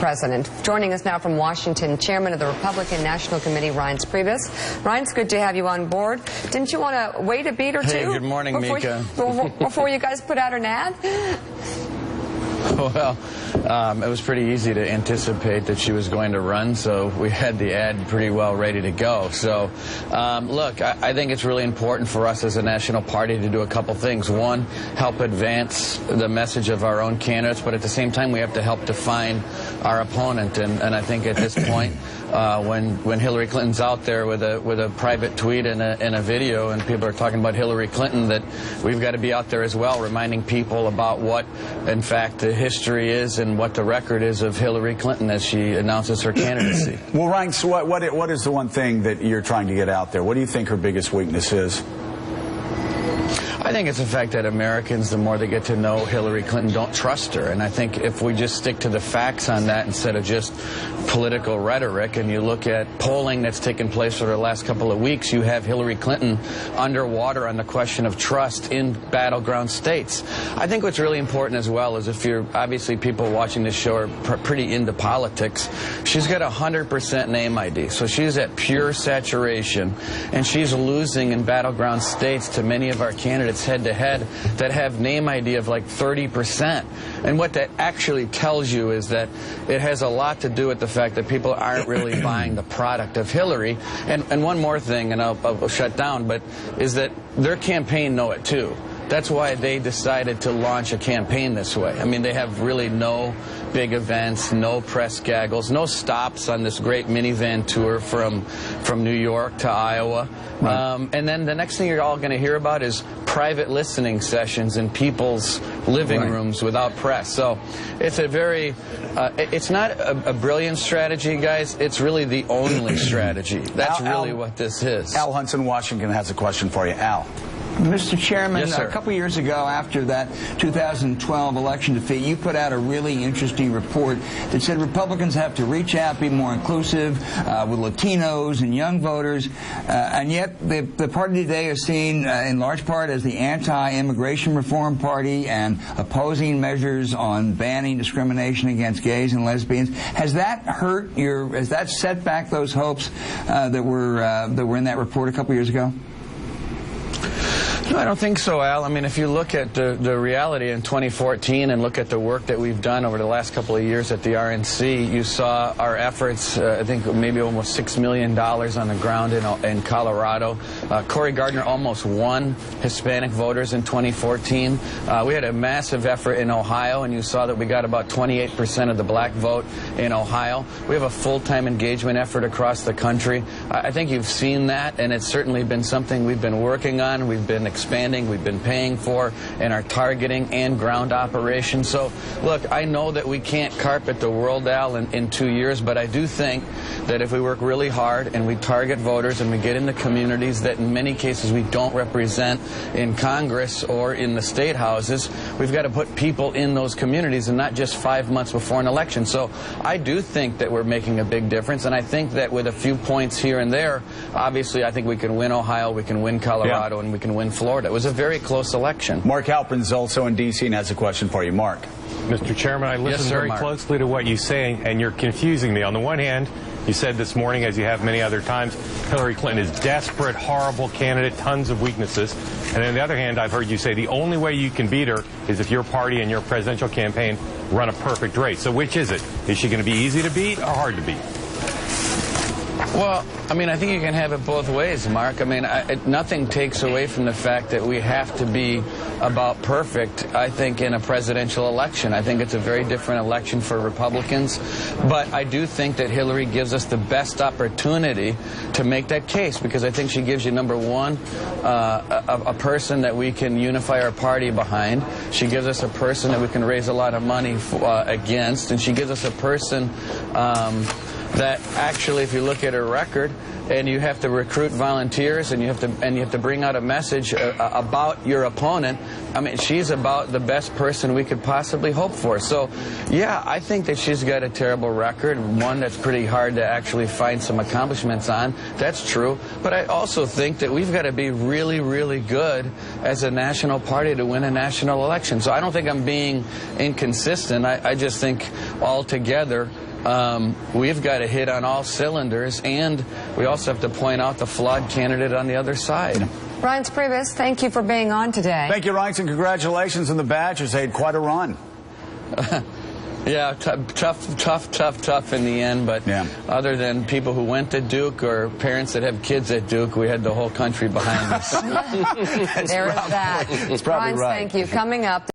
president. Joining us now from Washington, Chairman of the Republican National Committee, Reince Priebus. Reince, good to have you on board. Didn't you want to wait a beat or two? Hey, good morning, Mika. Before you guys put out an ad? Well, it was pretty easy to anticipate that she was going to run, so we had the ad pretty well ready to go. So, look, I think it's really important for us as a national party to do a couple things. One, help advance the message of our own candidates, but at the same time, we have to help define our opponent. And I think at this point, when Hillary Clinton's out there with a private tweet and a video, and people are talking about Hillary Clinton, that we've got to be out there as well, reminding people about what, in fact, the history is and what the record is of Hillary Clinton as she announces her candidacy. Well, Reince, what is the one thing that you're trying to get out there? What do you think her biggest weakness is? I think it's the fact that Americans, the more they get to know Hillary Clinton, don't trust her. And I think if we just stick to the facts on that instead of just political rhetoric, and you look at polling that's taken place over the last couple of weeks, you have Hillary Clinton underwater on the question of trust in battleground states. I think what's really important as well is, if you're, obviously people watching this show are pretty into politics, she's got 100% name ID. So she's at pure saturation, and she's losing in battleground states to many of our candidates head-to-head that have name ID of like 30%. And what that actually tells you is that it has a lot to do with the fact that people aren't really buying the product of Hillary. And one more thing, and I'll shut down, but is that their campaign know it too. That's why they decided to launch a campaign this way. I mean, they have really no big events, no press gaggles, no stops on this great minivan tour from New York to Iowa. Right. And then the next thing you're all going to hear about is private listening sessions in people's living rooms without press. So it's a very, it's not a brilliant strategy, guys. It's really the only strategy. That's really what this is. Al Hunts in Washington has a question for you. Al. Mr. Chairman, yes, a couple years ago, after that 2012 election defeat, you put out a really interesting report that said Republicans have to reach out, be more inclusive with Latinos and young voters, and yet the party today is seen in large part as the anti-immigration reform party and opposing measures on banning discrimination against gays and lesbians. Has that hurt has that set back those hopes that were in that report a couple years ago? No, I don't think so, Al. I mean, if you look at the reality in 2014 and look at the work that we've done over the last couple of years at the RNC, you saw our efforts, I think maybe almost $6 million on the ground in Colorado. Cory Gardner almost won Hispanic voters in 2014. We had a massive effort in Ohio, and you saw that we got about 28% of the black vote in Ohio. We have a full-time engagement effort across the country. I think you've seen that, and it's certainly been something we've been working on. We've been expanding, we've been paying for in our targeting and ground operations. So, look, I know that we can't carpet the world, Al, in 2 years, but I do think that if we work really hard and we target voters and we get in the communities that in many cases we don't represent in Congress or in the state houses, we've got to put people in those communities and not just 5 months before an election. So I do think that we're making a big difference, and I think that with a few points here and there, obviously I think we can win Ohio, we can win Colorado, and we can win Florida. It was a very close election. Mark Halperin's also in D.C. and has a question for you. Mark. Mr. Chairman, I listened very closely to what you say, and you're confusing me. On the one hand, you said this morning, as you have many other times, Hillary Clinton is desperate, horrible candidate, tons of weaknesses. And on the other hand, I've heard you say the only way you can beat her is if your party and your presidential campaign run a perfect race. So which is it? Is she going to be easy to beat or hard to beat? Well, I mean, I think you can have it both ways, Mark. I mean, nothing takes away from the fact that we have to be about perfect, I think, in a presidential election. I think it's a very different election for Republicans. But I do think that Hillary gives us the best opportunity to make that case, because I think she gives you, number one, a person that we can unify our party behind. She gives us a person that we can raise a lot of money against. And she gives us a person that actually, if you look at her record, and you have to recruit volunteers, and you have to bring out a message about your opponent. I mean, she's about the best person we could possibly hope for. So, yeah, I think that she's got a terrible record, one that's pretty hard to actually find some accomplishments on. That's true. But I also think that we've got to be really, really good as a national party to win a national election. So I don't think I'm being inconsistent. I just think altogether we've got to hit on all cylinders, and we also have to point out the flawed candidate on the other side. Reince Priebus, thank you for being on today. Thank you, Reince, and congratulations on the Badgers. They had quite a run. Yeah, tough in the end, but other than people who went to Duke or parents that have kids at Duke, we had the whole country behind us. There is that. It's probably Reince, right. thank you. Coming up.